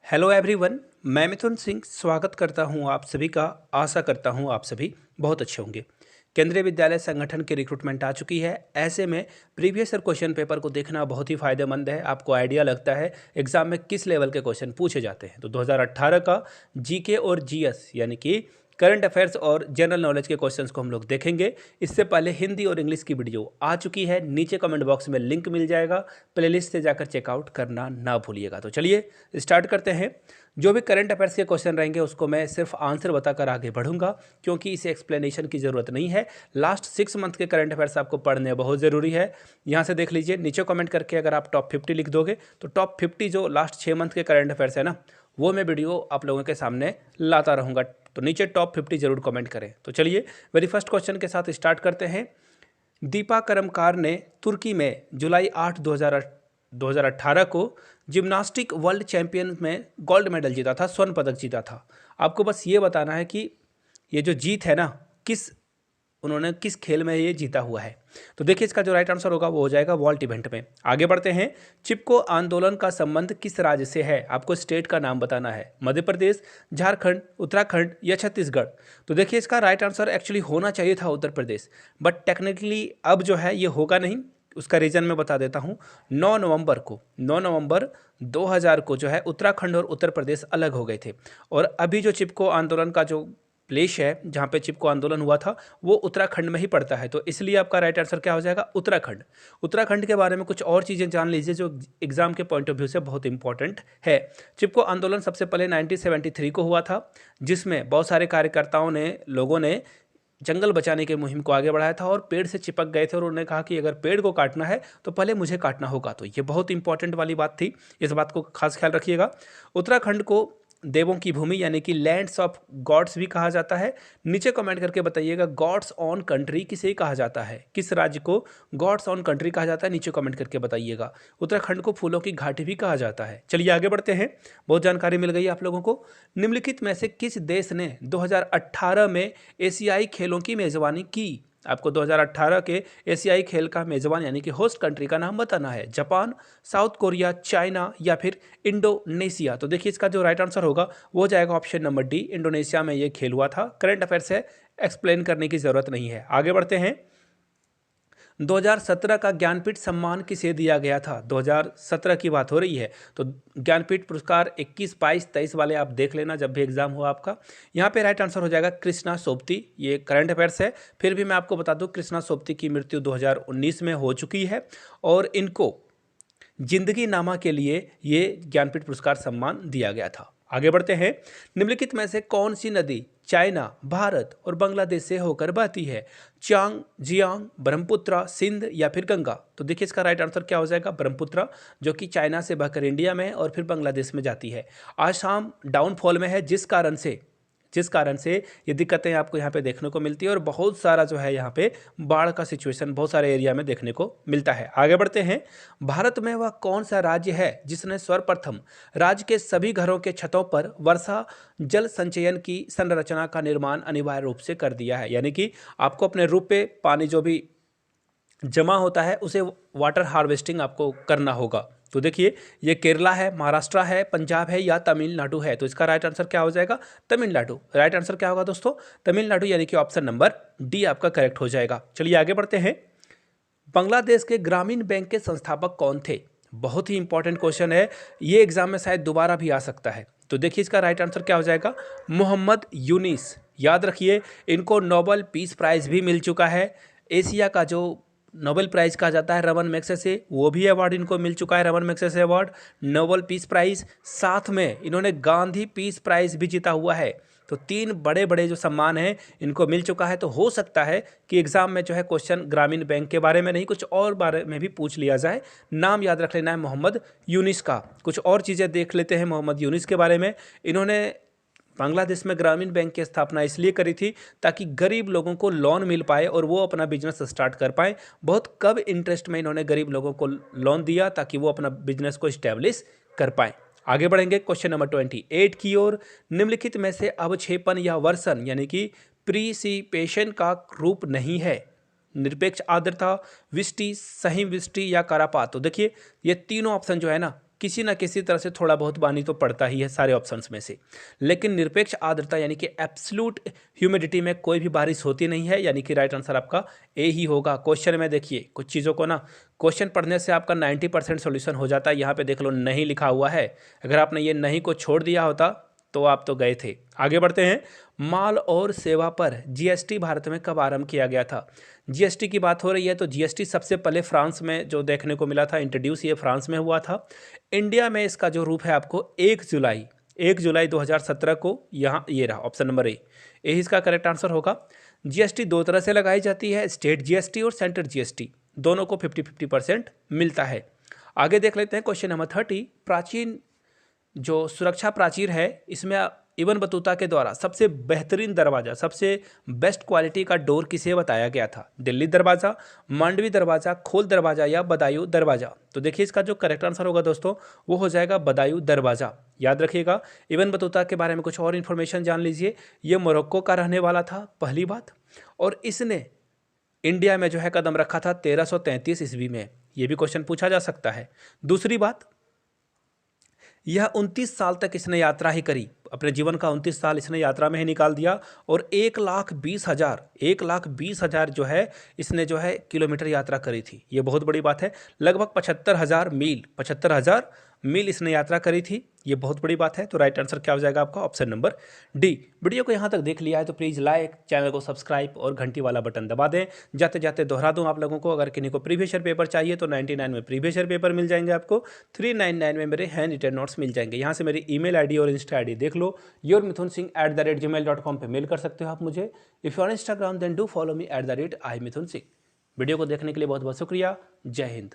Hello everyone. मैं मिथुन सिंह स्वागत करता हूं आप सभी का। आशा करता हूं आप सभी बहुत अच्छे होंगे। केंद्रीय विद्यालय संगठन की रिक्रूटमेंट आ चुकी है। ऐसे में प्रीवियस ईयर क्वेश्चन पेपर को देखना बहुत ही फायदेमंद है। आपको आइडिया लगता है एग्जाम में किस लेवल के क्वेश्चन पूछे जाते हैं। तो 2018 का जीके और जीएस यानी कि करंट अफेयर्स और जनरल नॉलेज के क्वेश्चंस को हम लोग देखेंगे। इससे पहले हिंदी और इंग्लिश की वीडियो आ चुकी है, नीचे कमेंट बॉक्स में लिंक मिल जाएगा। प्लेलिस्ट से जाकर चेकआउट करना ना भूलिएगा। तो चलिए स्टार्ट करते हैं। जो भी करंट अफेयर्स के क्वेश्चन रहेंगे उसको मैं सिर्फ आंसर बताकर आगे बढ़ूंगा, क्योंकि इसे एक्सप्लेनेशन की ज़रूरत नहीं है। लास्ट 6 मंथ के करंट अफेयर्स आपको पढ़ने बहुत ज़रूरी है। यहाँ से देख लीजिए, नीचे कमेंट करके अगर आप टॉप 50 लिख दोगे तो टॉप 50 जो लास्ट 6 मंथ के करंट अफेयर्स है ना, वो मैं वीडियो आप लोगों के सामने लाता रहूँगा। तो नीचे टॉप 50 जरूर कमेंट करें। तो चलिए वेरी फर्स्ट क्वेश्चन के साथ स्टार्ट करते हैं। दीपा करमकार ने तुर्की में जुलाई 8 2018 को जिम्नास्टिक वर्ल्ड चैंपियन में गोल्ड मेडल जीता था, स्वर्ण पदक जीता था। आपको बस ये बताना है कि ये जो जीत है ना, उन्होंने किस खेल में ये जीता हुआ है। तो देखिए इसका जो राइट आंसर होगा वो हो जाएगा वॉल्ट इवेंट में। आगे बढ़ते हैं। चिपको आंदोलन का संबंध किस राज्य से है? आपको स्टेट का नाम बताना है। मध्य प्रदेश, झारखंड, उत्तराखंड या छत्तीसगढ़। तो देखिए इसका राइट आंसर एक्चुअली होना चाहिए था उत्तर प्रदेश, बट टेक्निकली अब जो है ये होगा नहीं। उसका रीज़न मैं बता देता हूँ। 9 नवंबर 2000 को जो है उत्तराखंड और उत्तर प्रदेश अलग हो गए थे। और अभी जो चिपको आंदोलन का जो प्लेस है जहाँ पे चिपको आंदोलन हुआ था वो उत्तराखंड में ही पड़ता है। तो इसलिए आपका राइट आंसर क्या हो जाएगा? उत्तराखंड। उत्तराखंड के बारे में कुछ और चीज़ें जान लीजिए जो एग्जाम के पॉइंट ऑफ व्यू से बहुत इंपॉर्टेंट है। चिपको आंदोलन सबसे पहले 1973 को हुआ था, जिसमें बहुत सारे कार्यकर्ताओं ने, लोगों ने जंगल बचाने की मुहिम को आगे बढ़ाया था और पेड़ से चिपक गए थे और उन्होंने कहा कि अगर पेड़ को काटना है तो पहले मुझे काटना होगा। तो ये बहुत इंपॉर्टेंट वाली बात थी, इस बात को खास ख्याल रखिएगा। उत्तराखंड को देवों की भूमि यानी कि लैंड्स ऑफ गॉड्स भी कहा जाता है। नीचे कमेंट करके बताइएगा गॉड्स ऑन कंट्री किसे कहा जाता है, किस राज्य को गॉड्स ऑन कंट्री कहा जाता है, नीचे कमेंट करके बताइएगा। उत्तराखंड को फूलों की घाटी भी कहा जाता है। चलिए आगे बढ़ते हैं, बहुत जानकारी मिल गई आप लोगों को। निम्नलिखित में से किस देश ने 2018 में एशियाई खेलों की मेजबानी की? आपको 2018 के एशियाई खेल का मेजबान यानी कि होस्ट कंट्री का नाम बताना है। जापान, साउथ कोरिया, चाइना या फिर इंडोनेशिया। तो देखिए इसका जो राइट आंसर होगा वो हो जाएगा ऑप्शन नंबर डी, इंडोनेशिया में ये खेल हुआ था। करंट अफेयर्स है, एक्सप्लेन करने की जरूरत नहीं है। आगे बढ़ते हैं। 2017 का ज्ञानपीठ सम्मान किसे दिया गया था? 2017 की बात हो रही है तो ज्ञानपीठ पुरस्कार 21, 22, 23 वाले आप देख लेना जब भी एग्जाम हो आपका। यहाँ पे राइट आंसर हो जाएगा कृष्णा सोबती। ये करंट अफेयर्स है, फिर भी मैं आपको बता दूं कृष्णा सोबती की मृत्यु 2019 में हो चुकी है और इनको जिंदगी नामा के लिए ये ज्ञानपीठ पुरस्कार सम्मान दिया गया था। आगे बढ़ते हैं। निम्नलिखित में से कौन सी नदी चाइना, भारत और बांग्लादेश से होकर बहती है? चांग, जियांग, ब्रह्मपुत्र, सिंध या फिर गंगा। तो देखिए इसका राइट आंसर क्या हो जाएगा? ब्रह्मपुत्र, जो कि चाइना से बहकर इंडिया में और फिर बांग्लादेश में जाती है। आसाम डाउनफॉल में है, जिस कारण से ये दिक्कतें आपको यहाँ पे देखने को मिलती है और बहुत सारा जो है यहाँ पे बाढ़ का सिचुएशन बहुत सारे एरिया में देखने को मिलता है। आगे बढ़ते हैं। भारत में वह कौन सा राज्य है जिसने सर्वप्रथम राज्य के सभी घरों के छतों पर वर्षा जल संचयन की संरचना का निर्माण अनिवार्य रूप से कर दिया है? यानी कि आपको अपने रूप पे पानी जो भी जमा होता है उसे वाटर हार्वेस्टिंग आपको करना होगा। तो देखिए ये केरला है, महाराष्ट्र है, पंजाब है या तमिलनाडु है। तो इसका राइट आंसर क्या हो जाएगा? तमिलनाडु। राइट आंसर क्या होगा दोस्तों? तमिलनाडु, यानी कि ऑप्शन नंबर डी आपका करेक्ट हो जाएगा। चलिए आगे बढ़ते हैं। बांग्लादेश के ग्रामीण बैंक के संस्थापक कौन थे? बहुत ही इंपॉर्टेंट क्वेश्चन है, ये एग्जाम में शायद दोबारा भी आ सकता है। तो देखिए इसका राइट आंसर क्या हो जाएगा? मोहम्मद यूनिस। याद रखिए इनको नोबेल पीस प्राइज भी मिल चुका है। एशिया का जो नोबेल प्राइज कहा जाता है रमन मैग्सेसे, वो भी अवार्ड इनको मिल चुका है, Ramon Magsaysay Award, Nobel Peace Prize, साथ में इन्होंने गांधी पीस प्राइज भी जीता हुआ है। तो 3 बड़े बड़े जो सम्मान हैं इनको मिल चुका है। तो हो सकता है कि एग्जाम में जो है क्वेश्चन ग्रामीण बैंक के बारे में नहीं, कुछ और बारे में भी पूछ लिया जाए। नाम याद रख लेना है मोहम्मद यूनिस का। कुछ और चीज़ें देख लेते हैं मोहम्मद यूनिस के बारे में। इन्होंने बांग्लादेश में ग्रामीण बैंक की स्थापना इसलिए करी थी ताकि गरीब लोगों को लोन मिल पाए और वो अपना बिजनेस स्टार्ट कर पाए। बहुत कम इंटरेस्ट में इन्होंने गरीब लोगों को लोन दिया ताकि वो अपना बिजनेस को इस्टेब्लिश कर पाए। आगे बढ़ेंगे क्वेश्चन नंबर 28 की ओर। निम्नलिखित में से अवक्षेपण या वर्षण यानी कि प्रीसिपेशन का रूप नहीं है? निरपेक्ष आर्द्रता, वृष्टि, सही वृष्टि या करापात। तो देखिए ये तीनों ऑप्शन जो है ना किसी न किसी तरह से थोड़ा बहुत पानी तो पड़ता ही है सारे ऑप्शंस में से। लेकिन निरपेक्ष आर्द्रता यानी कि एब्सोल्यूट ह्यूमिडिटी में कोई भी बारिश होती नहीं है, यानी कि राइट आंसर आपका ए ही होगा। क्वेश्चन में देखिए कुछ चीज़ों को ना क्वेश्चन पढ़ने से आपका 90% सोल्यूशन हो जाता है। यहाँ पे देख लो नहीं लिखा हुआ है, अगर आपने ये नहीं को छोड़ दिया होता तो आप तो गए थे। आगे बढ़ते हैं। माल और सेवा पर जीएसटी भारत में कब आरंभ किया गया था? जीएसटी की बात हो रही है तो जीएसटी सबसे पहले फ्रांस में जो देखने को मिला था, इंट्रोड्यूस ये फ्रांस में हुआ था। इंडिया में इसका जो रूप है आपको 1 जुलाई 2017 को, यहाँ ये रहा ऑप्शन नंबर ए, यही इसका करेक्ट आंसर होगा। जीएसटी दो तरह से लगाई जाती है, स्टेट जीएसटी और सेंट्रल जीएसटी, दोनों को 50-50% मिलता है। आगे देख लेते हैं क्वेश्चन नंबर 30। प्राचीन जो सुरक्षा प्राचीर है इसमें इब्न बतूता के द्वारा सबसे बेहतरीन दरवाज़ा, सबसे बेस्ट क्वालिटी का डोर किसे बताया गया था? दिल्ली दरवाज़ा, मांडवी दरवाज़ा, खोल दरवाज़ा या बदायूं दरवाज़ा? तो देखिए इसका जो करेक्ट आंसर होगा दोस्तों वो हो जाएगा बदायूं दरवाज़ा। याद रखिएगा। इब्न बतूता के बारे में कुछ और इन्फॉर्मेशन जान लीजिए। ये मोरक्को का रहने वाला था, पहली बात, और इसने इंडिया में जो है कदम रखा था 1333 ईस्वी में। ये भी क्वेश्चन पूछा जा सकता है। दूसरी बात, यह 29 साल तक इसने यात्रा ही करी, अपने जीवन का 29 साल इसने यात्रा में ही निकाल दिया, और 1,20,000 जो है इसने जो है किलोमीटर यात्रा करी थी। ये बहुत बड़ी बात है। लगभग 75,000 मील इसने यात्रा करी थी। ये बहुत बड़ी बात है। तो राइट आंसर क्या हो जाएगा आपका? Option number D. वीडियो को यहाँ तक देख लिया है तो प्लीज़ लाइक, चैनल को सब्सक्राइब और घंटी वाला बटन दबा दें। जाते जाते दोहरा दूँ आप लोगों को, अगर किन्हीं को प्रीवियस ईयर पेपर चाहिए तो 99 में प्रीवियस ईयर पेपर मिल जाएंगे आपको, 399 में मेरे हैंड रिटन नोट्स मिल जाएंगे। यहाँ से मेरी ईमेल आईडी और इंस्टा आईडी देख लो, yourmithunsingh@gmail.com पे मेल कर सकते हो आप मुझे। If you are Instagram then do follow me @imithunsingh। Video को देखने के लिए बहुत बहुत शुक्रिया। जय हिंद।